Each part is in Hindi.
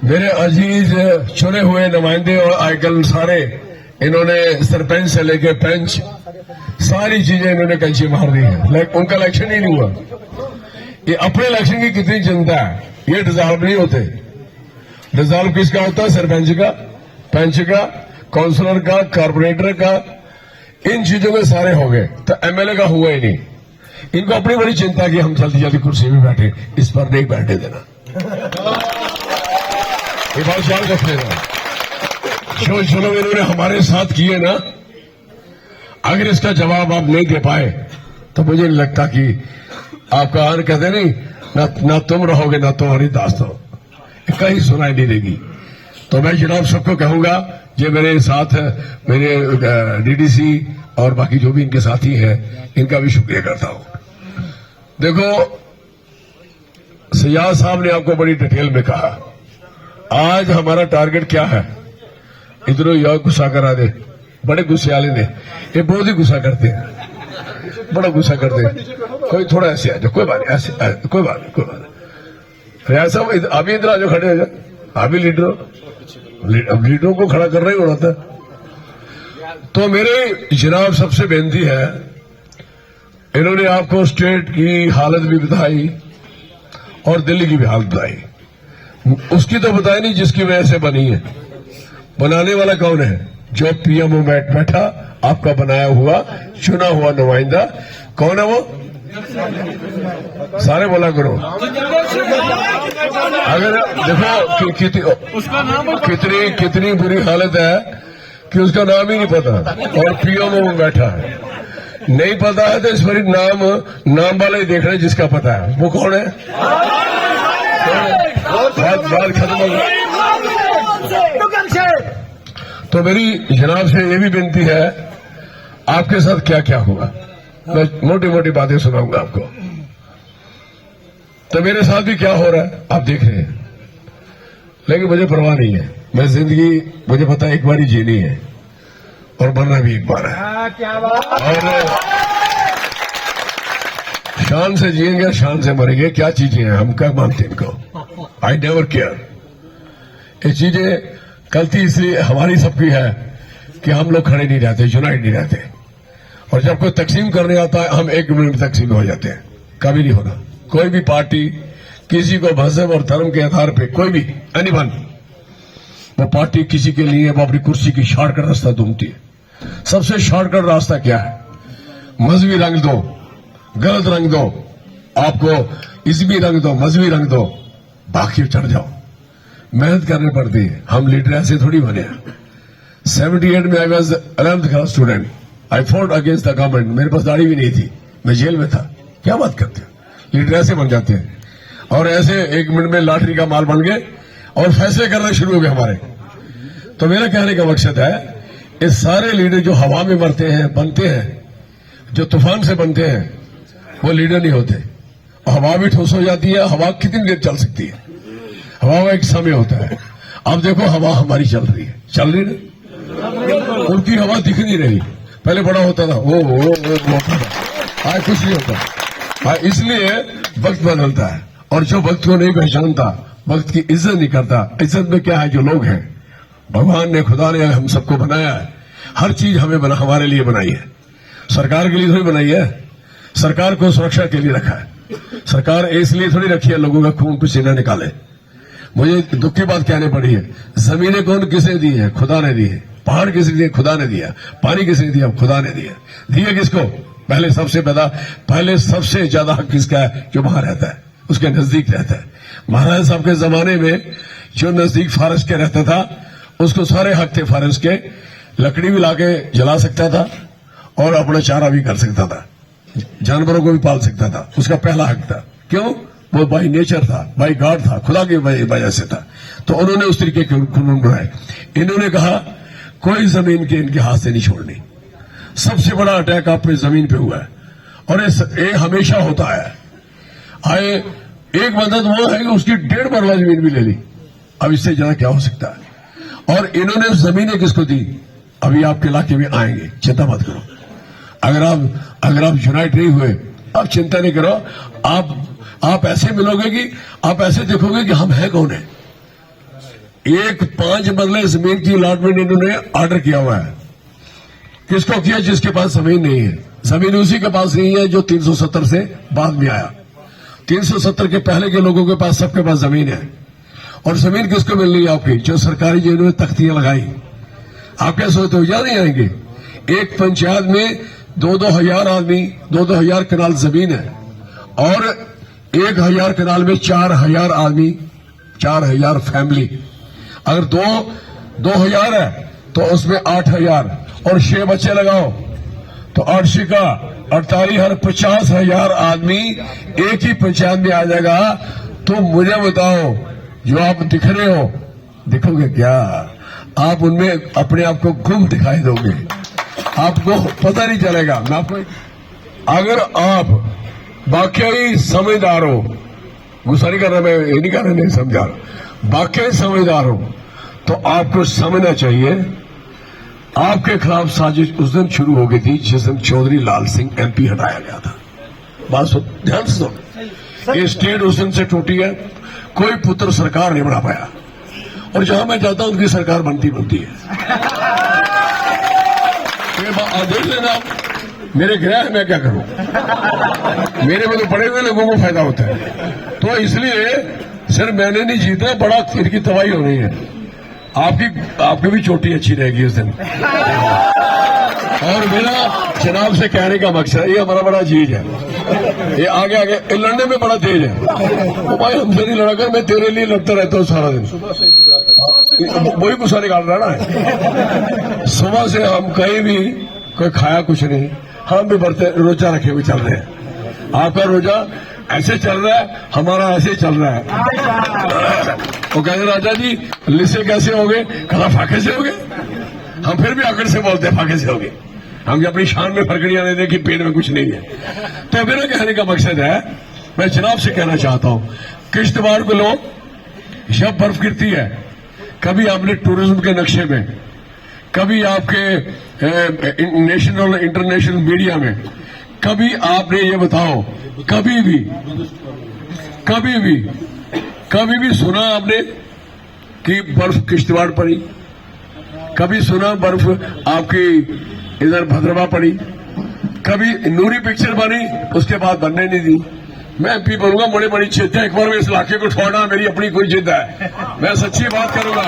मेरे अजीज चुने हुए नुमाइंदे और आजकल सारे इन्होंने सरपंच से लेके पंच सारी चीजें इन्होंने कैंची मार दी है, लेकिन उनका इलेक्शन ही नहीं हुआ। ये अपने इलेक्शन की कितनी चिंता है, ये डिजॉल्व नहीं होते। डिजॉल्व किसका होता है? सरपंच का, पंच का, काउंसलर का, कारपोरेटर का, इन चीजों के सारे हो गए, तो एमएलए का हुआ ही नहीं। इनको अपनी बड़ी चिंता की हम जल्दी जल्दी कुर्सी में बैठे, इस पर नहीं बैठने देना। ये बात याद रख लेना। जो लोग इन्होंने हमारे साथ किए ना, अगर इसका जवाब आप नहीं दे पाए तो मुझे नहीं लगता कि आपका आन कहते नहीं ना तुम रहोगे ना तुम्हारी दास्त हो, कहीं सुनाई नहीं देगी। तो मैं जनाब सबको कहूंगा, जो मेरे साथ मेरे डीडीसी और बाकी जो भी इनके साथी हैं, इनका भी शुक्रिया करता हूं। देखो, सयाद साहब ने आपको बड़ी डिटेल में कहा, आज हमारा टारगेट क्या है। इधरों यह गुस्सा करा दे, बड़े गुस्से वाले ने, ये बहुत ही गुस्सा करते हैं, बड़ा गुस्सा करते हैं। कोई थोड़ा ऐसे आ जाओ, कोई बात नहीं, ऐसे कोई बात नहीं, कोई बात नहीं। रियाज साहब अभी इधर आ जाओ, खड़े हो जाओ, अभी लीडरों को खड़ा कर रहे ही होता। तो मेरे जनाब सबसे बेनती है, इन्होंने आपको स्टेट की हालत भी बताई और दिल्ली की भी हालत बताई, उसकी तो बताई नहीं जिसकी वजह से बनी है। बनाने वाला कौन है? जो पीएमओ में बैठा, आपका बनाया हुआ चुना हुआ नुमाइंदा कौन है? वो सारे बोला करो। अगर देखो कितनी बुरी हालत है कि उसका नाम ही नहीं पता और पीएमओ में बैठा है। नहीं पता है तो इस पर नाम वाला ही देख रहे जिसका पता है। वो कौन है? बात खत्म हो गई। तो मेरी जनाब से ये भी विनती है, आपके साथ क्या क्या हुआ, मैं मोटी मोटी बातें सुनाऊंगा आपको। तो मेरे साथ भी क्या हो रहा है आप देख रहे हैं, लेकिन मुझे परवाह नहीं है। मैं जिंदगी, मुझे पता है एक बार ही जीनी है और मरना भी एक बार है, और शान से जिएंगे शान से मरेंगे। क्या चीजें हैं, हम क्या मानते हैं इनको? I never care. ये चीजें गलती इसलिए हमारी सबकी है कि हम लोग खड़े नहीं रहते, यूनाइट नहीं रहते, और जब कोई तकसीम करने आता है हम एक मिनट में तकसीम हो जाते हैं। कभी नहीं होना। कोई भी पार्टी किसी को मजहब और धर्म के आधार पे, कोई भी एनीवन, वो पार्टी किसी के लिए वो अपनी कुर्सी की शॉर्टकट रास्ता ढूंढती है। सबसे शॉर्टकट रास्ता क्या है? मजहबी रंग दो, गलत रंग दो, आपको इसमी रंग दो, मजहबी रंग दो, बाकी चढ़ जाओ। मेहनत करनी पड़ती है। हम लीडर ऐसे थोड़ी बने। 78 में I was 11th class student, I fought against the government. मेरे पास दाढ़ी भी नहीं थी, मैं जेल में था। क्या बात करते हैं? लीडर ऐसे बन जाते हैं, और ऐसे एक मिनट में लॉटरी का माल बन गए और फैसले करना शुरू हो गए हमारे। तो मेरा कहने का मकसद है, इस सारे लीडर जो हवा में मरते हैं, बनते हैं, जो तूफान से बनते हैं, वो लीडर नहीं होते। हवा भी ठोस हो जाती है। हवा कितनी देर चल सकती है? हवा का एक समय होता है। अब देखो हवा हमारी चल रही है, चल रही है, उनकी हवा दिख नहीं रही। पहले बड़ा होता था, वो आज कुछ नहीं होता। इसलिए वक्त बदलता है, और जो वक्त को नहीं पहचानता, वक्त की इज्जत नहीं करता। इज्जत में क्या है? जो लोग हैं, भगवान ने, खुदा ने हम सबको बनाया है। हर चीज हमारे लिए बनाई है। सरकार के लिए थोड़ी बनाई है। सरकार को सुरक्षा के लिए रखा है। सरकार इसलिए थोड़ी रखी है लोगों का खून पसीना निकाले। मुझे दुख की बात कहनी पड़ी है, जमीनें कौन किसने दी है? खुदा ने दी है। पहाड़ किसने दिए? खुदा ने दिया। पानी किसने दिया? खुदा ने दिया। दिया किसको? पहले सबसे ज्यादा हक किसका है? जो वहां रहता है, उसके नजदीक रहता है। महाराज साहब के जमाने में जो नजदीक फारस के रहता था, उसको सारे हक थे फारस के। लकड़ी भी लाके जला सकता था और अपना चारा भी कर सकता था, जानवरों को भी पाल सकता था। उसका पहला हक था। क्यों? वो बाई नेचर था, बाई गॉड था, खुदा की वजह से था। तो उन्होंने उस तरीके के कानून बनाए। इन्होंने कहा कोई जमीन के इनके हाथ से नहीं छोड़नी। सबसे बड़ा अटैक आपने जमीन पे हुआ है, और ये हमेशा होता है। आए एक बंदा तो वो है कि उसकी 1.5 मरला जमीन भी ले ली। अब इससे ज्यादा क्या हो सकता है? और इन्होंने जमीनें किसको दी? अभी आपके इलाके में आएंगे, चिंता मत करो। अगर आप यूनाइट नहीं हुए, आप चिंता नहीं करो। आप आप ऐसे मिलोगे कि आप ऐसे देखोगे कि हम हैं कौन है। एक 5 मरले जमीन की अलॉटमेंट इन्होंने ऑर्डर किया हुआ है। किसको किया? जिसके पास जमीन नहीं है। जमीन उसी के पास नहीं है जो 370 से बाद में आया। 370 के पहले के लोगों के पास, सबके पास जमीन है। और जमीन किसको मिल रही है? आपकी जो सरकारी जिन्होंने तख्तियां लगाई। आप क्या सोचते हो याद नहीं आएंगे? एक पंचायत में 2-2 हजार आदमी, 2-2 हजार कनाल जमीन है और 1 हजार कनाल में 4 हजार आदमी, 4 हजार फैमिली। अगर 2 हजार है तो उसमें 8 हजार और 6 बच्चे लगाओ तो 8 का 48 हर 50 हजार आदमी एक ही पंचायत में आ जाएगा। तो मुझे बताओ, जो आप दिख रहे हो, दिखोगे क्या? आप उनमें अपने आप को गुम दिखाई दोगे, आपको पता नहीं चलेगा। मैं आपको, अगर आप वाकई समझदार हो, गुस्सा नहीं कर रहा मैं, ये नहीं कर रहा, नहीं समझा, वाकई समझदार हो तो आपको समझना चाहिए आपके खिलाफ साजिश उस दिन शुरू हो गई थी जिस दिन चौधरी लाल सिंह एमपी हटाया गया था। बात ध्यान से सुनो, ये स्टेट उस दिन से टूटी है, कोई पुत्र सरकार नहीं बना पाया और जहां मैं जाता हूं उनकी सरकार बनती है। देख लेना, मेरे ग्रह है, मैं क्या करूं? मेरे में तो बड़े हुए लोगों को फायदा होता है। तो इसलिए सिर्फ मैंने नहीं जीतना, बड़ा तीर की तबाही हो रही है। आपकी भी चोटी अच्छी रहेगी उस दिन। और मेरा जनाब से कहने का मकसद, ये हमारा बड़ा चीज है, ये आगे आगे ये लड़ने में बड़ा तेज है। तो भाई हमसे नहीं लड़ा कर, मैं तेरे लिए लड़ता रहता हूँ सारा दिन। वही गुस्सा निकाल रहा ना। सुबह से हम कहीं भी कोई खाया कुछ नहीं, हम भी बरते रोजा रखे हुए चल रहे हैं। आपका रोजा ऐसे चल रहा है, हमारा ऐसे चल रहा है। वो कहते राजा जी लिसे कैसे हो गए? कहा फाके से हो गए। हम फिर भी आकर से बोलते हैं फाके से हो गए। हम अपनी शान में फरकड़ियां नहीं देखी, पेट में कुछ नहीं है। तो मेरा कहने का मकसद है, मैं जनाब से कहना चाहता हूं, किश्तवाड़ को लोग, जब बर्फ गिरती है, कभी आपने टूरिज्म के नक्शे में, कभी आपके नेशनल इंटरनेशनल मीडिया में, कभी आपने ये बताओ, कभी भी सुना आपने कि बर्फ किश्तवाड़ पड़ी? कभी सुना बर्फ आपकी इधर भद्रवा पड़ी? कभी नूरी पिक्चर बनी, उसके बाद बनने नहीं दी। मैं एमपी बनूंगा, बड़ी बड़ी जिद है, एक बार मैं इस इलाके को छोड़ना मेरी अपनी कोई जिद है, मैं सच्ची बात करूंगा।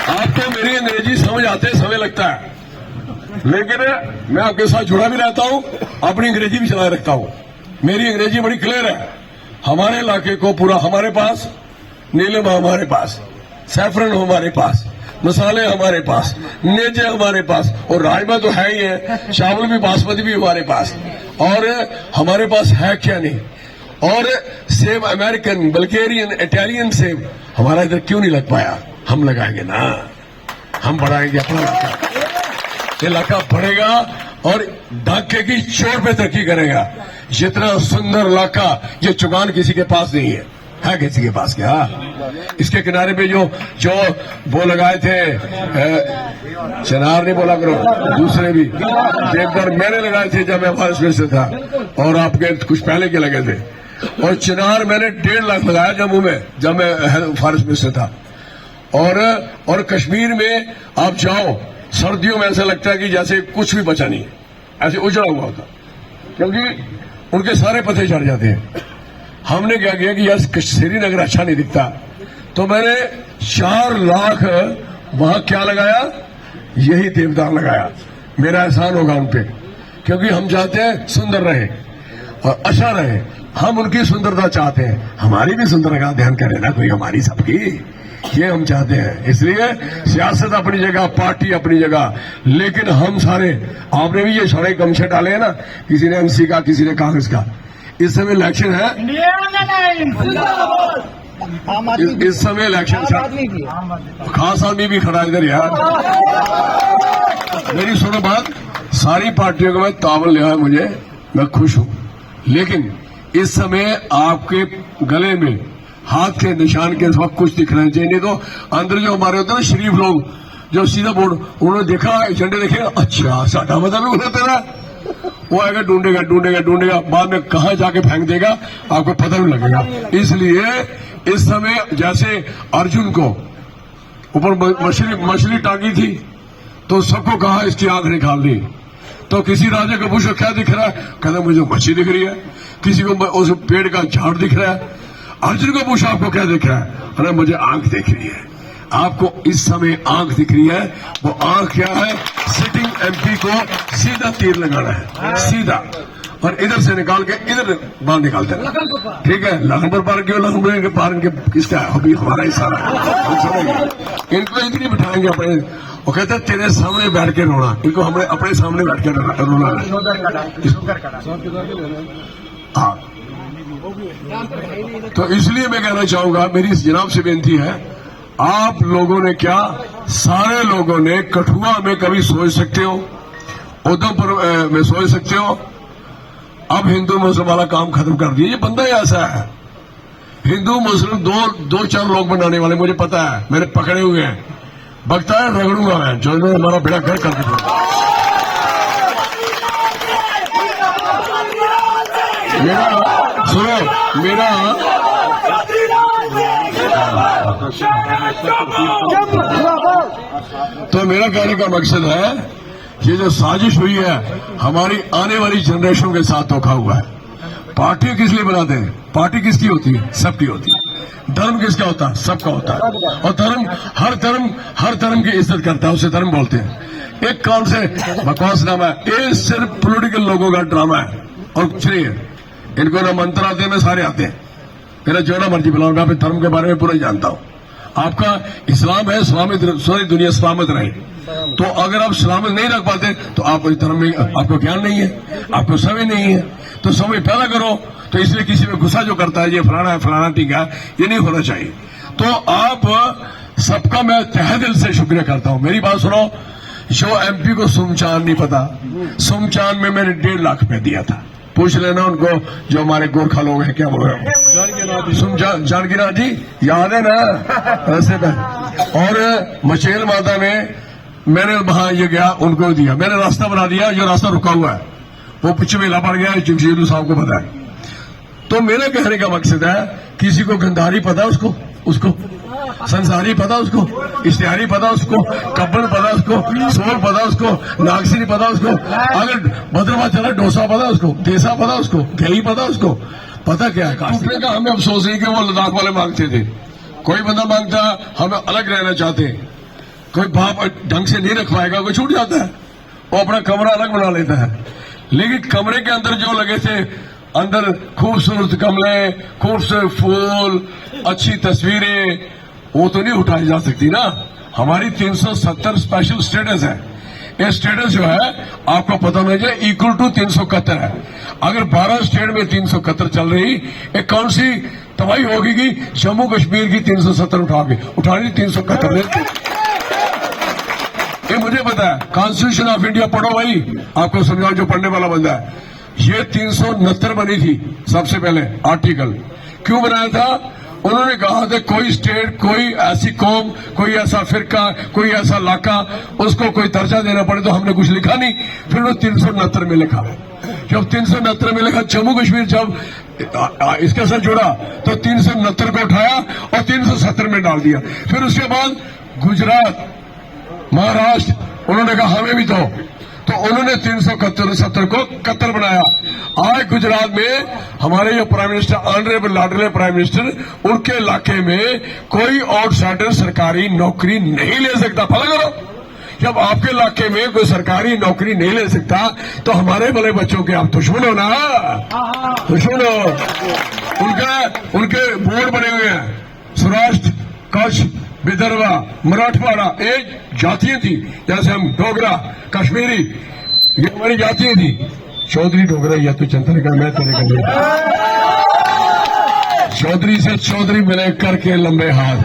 आपको मेरी अंग्रेजी समझ आते समय लगता है, लेकिन मैं आपके साथ जुड़ा भी रहता हूं, अपनी अंग्रेजी भी चलाए रखता हूं। मेरी अंग्रेजी बड़ी क्लियर है। हमारे इलाके को पूरा हमारे पास, नीलम हमारे पास, सैफरन हमारे पास, मसाले हमारे पास, नेजे हमारे पास, और राजमा तो है ही है, चावल भी बासमती भी हमारे पास। और हमारे पास है क्या नहीं? और सेब अमेरिकन, बल्गेरियन, इटालियन सेब हमारा इधर क्यों नहीं लग पाया? हम लगाएंगे ना, हम बढ़ाएंगे अपना इलाका बढ़ेगा और ढाके की चोट पे तरक्की करेगा। जितना सुंदर इलाका, ये चुगान किसी के पास नहीं है किसी के पास क्या? इसके किनारे पे जो वो लगाए थे, चनार नहीं बोला करो, दूसरे भी देवघर मैंने लगाए थे जब मैं फॉरेस्ट मिनिस्टर था, और आपके कुछ पहले के लगे थे। और चिनार मैंने 1.5 लाख लगाया जम्मू में जब मैं फॉरेस्ट मिनिस्टर था। और कश्मीर में आप जाओ, सर्दियों में ऐसा लगता है कि जैसे कुछ भी बचा नहीं, ऐसे उजड़ा हुआ होता, क्योंकि उनके सारे पत्ते चढ़ जाते हैं। हमने क्या किया कि यार श्रीनगर अच्छा नहीं दिखता, तो मैंने 4 लाख वहां क्या लगाया, यही देवदार लगाया। मेरा एहसान होगा उन पे, क्योंकि हम चाहते हैं सुंदर रहे और अच्छा रहे। हम उनकी सुंदरता चाहते हैं, हमारी भी सुंदरता का ध्यान करें ना कोई, हमारी सबकी, ये हम चाहते हैं। इसलिए सियासत अपनी जगह, पार्टी अपनी जगह, लेकिन हम सारे, आपने भी ये सारे गमछे डाले हैं ना, किसी ने एमसी का, किसी ने कांग्रेस का। इस समय इलेक्शन है, इस समय इलेक्शन, खास आदमी भी खड़ा इधर यार। मेरी सुनो बात, सारी पार्टियों को मैं तावन लिया है मुझे, मैं खुश हूं, लेकिन इस समय आपके गले में हाथ के निशान के वक्त कुछ दिखना चाहिए। नहीं तो अंदर जो हमारे होते हैं ना शरीफ लोग, जो सीधा बोर्ड, उन्होंने देखा, एजेंडे देखे, अच्छा साडा मतलब भी उन्हें तेरा वो आएगा, ढूंढेगा ढूंढेगा ढूंढेगा, बाद में कहां जाके फेंक देगा आपको पता नहीं लगेगा। इसलिए इस समय जैसे अर्जुन को ऊपर मछली टांगी थी तो सबको कहा इसकी आंख निकाल दी, तो किसी राजा को पूछो क्या दिख रहा है, कहता मुझे मछली दिख रही है। किसी को उस पेड़ का झाड़ दिख रहा है, अर्जुन को पूछा आपको क्या दिख रहा है, अरे मुझे आंख दिख रही है। आपको इस समय आंख दिख रही है, वो आंख क्या है, सिटिंग एमपी को सीधा तीर लगाना है, सीधा, और इधर से निकाल के इधर बाहर निकालते हैं, ठीक है। लखनपुर पार क्यों, लखनपुर के पार इनके किसका है, अभी हमारा ही सारा है। इनको इतनी बिठाएंगे अपने, वो कहते हैं तेरे सामने बैठ के रोना, इनको हमने अपने सामने बैठ के रोना है। हाँ, तो इसलिए मैं कहना चाहूंगा, मेरी जनाब से बेनती है, आप लोगों ने क्या, सारे लोगों ने कठुआ में कभी सोच सकते हो, उधमपुर में सोच सकते हो, अब हिंदू मुस्लिम वाला काम खत्म कर दिया। ये बंदा ही ऐसा है, हिंदू मुस्लिम दो चार लोग बनाने वाले, मुझे पता है, मैंने पकड़े हुए हैं, बगता है रगड़ूंगा मैं, जो हमारा बेड़ा घर कर दिया। तो मेरा कहने का मकसद है, ये जो साजिश हुई है हमारी आने वाली जनरेशन के साथ धोखा हुआ है। पार्टी किस लिए बनाते हैं, पार्टी किसकी होती है, सबकी होती है। धर्म किसका होता है, सबका होता है। और धर्म हर धर्म की इज्जत करता है, उसे धर्म बोलते हैं। एक कौन से बकवास नाम है, ये सिर्फ पॉलिटिकल लोगों का ड्रामा है और कुछ नहीं है। इनको ना मंत्र आते हैं ना सारे आते हैं, मेरा जो ना मर्जी बुलाऊंगा, मैं धर्म के बारे में पूरा ही जानता हूं। आपका इस्लाम है, सारी दुनिया सलामत रहे, तो अगर आप सलामत नहीं रख पाते तो आप इस धर्म में, आपको ज्ञान नहीं है, आपको समझ नहीं है, तो समझ पैदा करो। तो इसलिए किसी में गुस्सा जो करता है, ये फलाना है फलाना टीका है, ये नहीं होना चाहिए। तो आप सबका मैं तहे दिल से शुक्रिया करता हूं। मेरी बात सुनो, जो एमपी को सुमचान नहीं पता, सुमचान में मैंने 1.5 लाख रुपया दिया था, पूछ लेना उनको जो हमारे गोरखा लोग हैं, क्या बोल रहे हैं, जानकीनाथ जी याद है ना, ऐसे में। और मचेल माता में मैंने वहां ये गया, उनको दिया, मैंने रास्ता बना दिया, जो रास्ता रुका हुआ है वो पीछे मेला पड़ गया, जगजीत साहब को पता है। तो मेरे कहने का मकसद है, किसी को गंधारी पता है उसको संसारी पता उसको, इश्तिहारी पता उसको, कब्बन पता उसको, सोल पता उसको, नागसिनी पता उसको, अगर भद्रमा चला डोसा पता उसको, देसा पता उसको, घी पता उसको, पता क्या है। टूटने का हमें अफसोस है कि वो लद्दाख वाले मांगते थे, कोई बंदा मांगता हम अलग रहना चाहते, कोई बाप ढंग से नहीं रख पाएगा, कोई छूट जाता है, वो अपना कमरा अलग बना लेता है। लेकिन कमरे के अंदर जो लगे थे, अंदर खूबसूरत गमले, खूबसूरत फूल, अच्छी तस्वीरें, वो तो नहीं उठाई जा सकती ना। हमारी 370 स्पेशल स्टेटस है, ये स्टेटस जो है आपको पता होना चाहिए, इक्वल टू 371 है। अगर 12 स्टेट में 371 चल रही, एक कौन सी तबाही होगी कि जम्मू कश्मीर की 370 उठानी 371। ये मुझे पता है, कॉन्स्टिट्यूशन ऑफ इंडिया पढ़ो भाई, आपको समझाओ जो पढ़ने वाला बंदा है। ये 369 बनी थी सबसे पहले आर्टिकल, क्यों बनाया था, उन्होंने कहा था कोई स्टेट, कोई ऐसी कौम, कोई ऐसा फिरका, कोई ऐसा इलाका, उसको कोई दर्जा देना पड़े, तो हमने कुछ लिखा नहीं, फिर वो 369 में लिखा। जब 369 में लिखा, जम्मू कश्मीर जब इसके साथ जुड़ा तो 369 को उठाया और 370 में डाल दिया। फिर उसके बाद गुजरात, महाराष्ट्र, उन्होंने कहा हमें भी तो उन्होंने 370 को 71 बनाया। आज गुजरात में हमारे जो प्राइम मिनिस्टर, ऑनरेबल लाडले प्राइम मिनिस्टर, उनके इलाके में कोई आउटसाइडर सरकारी नौकरी नहीं ले सकता। फॉलो करो, जब आपके इलाके में कोई सरकारी नौकरी नहीं ले सकता तो हमारे बड़े बच्चों के आप दुश्मन हो ना, दुश्मन हो। उनके बोर्ड बने हुए हैं, सौराष्ट्र, कच्छ, विदर्भा, मराठवाड़ा, एक जातियां थी, जैसे हम डोगरा, कश्मीरी, ये हमारी जातियां थी। चौधरी डोगरा या तो चंद्र का, मैं तेरे का, चौधरी से चौधरी मिले करके लंबे हाथ,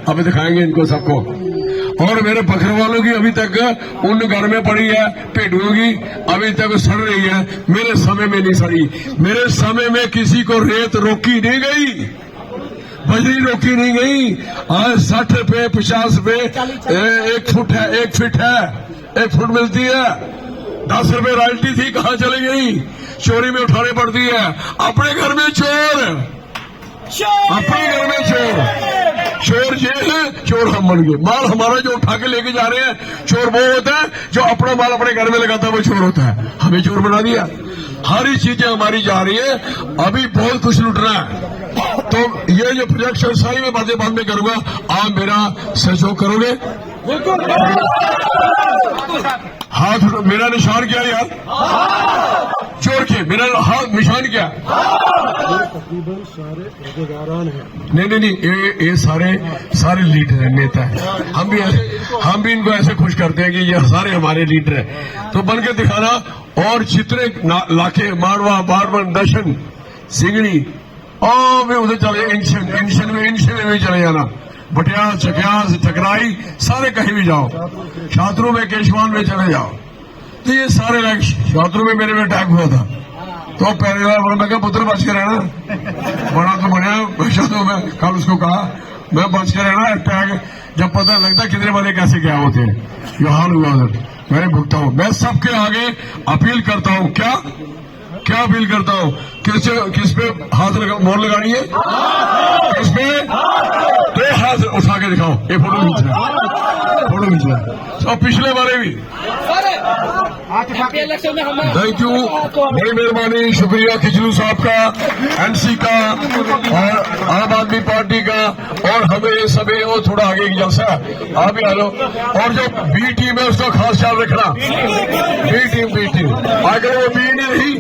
अभी दिखाएंगे इनको सबको। और मेरे बकरे वालों की अभी तक उन घर में पड़ी है, भेड़ुओं की अभी तक सड़ रही है, मेरे समय में नहीं सड़ी। मेरे समय में किसी को रेत रोकी नहीं गई, बजरी रोकी नहीं गई। आज 60 रुपए 50 रुपए 1 फुट है, 1 फीट है, 1 फुट मिलती है। 10 रुपए रॉयल्टी थी, कहां चली गई? चोरी में उठाने पड़ती है। अपने घर में चोर, अपने घर में चोर, चोर ये है, चोर हम बन गए। माल हमारा जो उठा के लेके जा रहे हैं, चोर वो होता है जो अपना माल अपने घर में लगाता है, वो चोर होता है। हमें चोर बना दिया। सारी चीजें हमारी जा रही है, अभी बहुत कुछ लुटना है। तो ये जो प्रोजेक्शन सारी मैं बातें बाद में करूंगा, आप मेरा सहयोग करोगे? हाथ मेरा निशान क्या यार? चोर के मेरा हाथ निशान क्या? तकरीबन सारे रोजेगारान हैं। नहीं, ये सारे लीडर हैं, नेता हैं। हम भी इनको ऐसे खुश करते हैं कि ये सारे हमारे लीडर हैं। तो बन के दिखाना। और जितने लाखे मारवा बारवन दर्शन सिंगड़ी और भी उधर चले, इंशन में भी चले जाना, बटियास चकियास ठकराई सारे कहीं भी जाओ, छात्रों में केशवान में चले जाओ। तो ये सारे लाइक छात्रों में मेरे में अटैक हुआ था, तो पहले बार मैं कहा पुत्र बच के रहना, बड़ा तो बनया बच्चा। तो मैं कल उसको कहा मैं बच के रहना, अटैक जब पता लगता कितने वाले कैसे क्या होते हैं। ये हाल हुआ उधर, मैंने भुगता हूं। मैं सबके आगे अपील करता हूं, क्या अपील करता हूं? किस पे हाथ मोहर लगानी है? किस पे? तो हाथ उठा के दिखाओ, ये फोटो खींच रहा, फोटो खींच रहा। तो पिछले बारे भी थैंक यू, बड़ी मेहरबानी, शुक्रिया खिचलू साहब का, एनसी का और आम आदमी पार्टी का। और हमें ये सभी वो थोड़ा आगे की जलसा आप भी आ लो। और जो बी टीम है उसका खास ख्याल रखना। बी टीम आगे वो बी नहीं रही,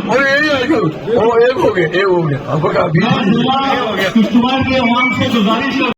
और यही आगे वो एक हो गया, आपको कहा बी हो गया।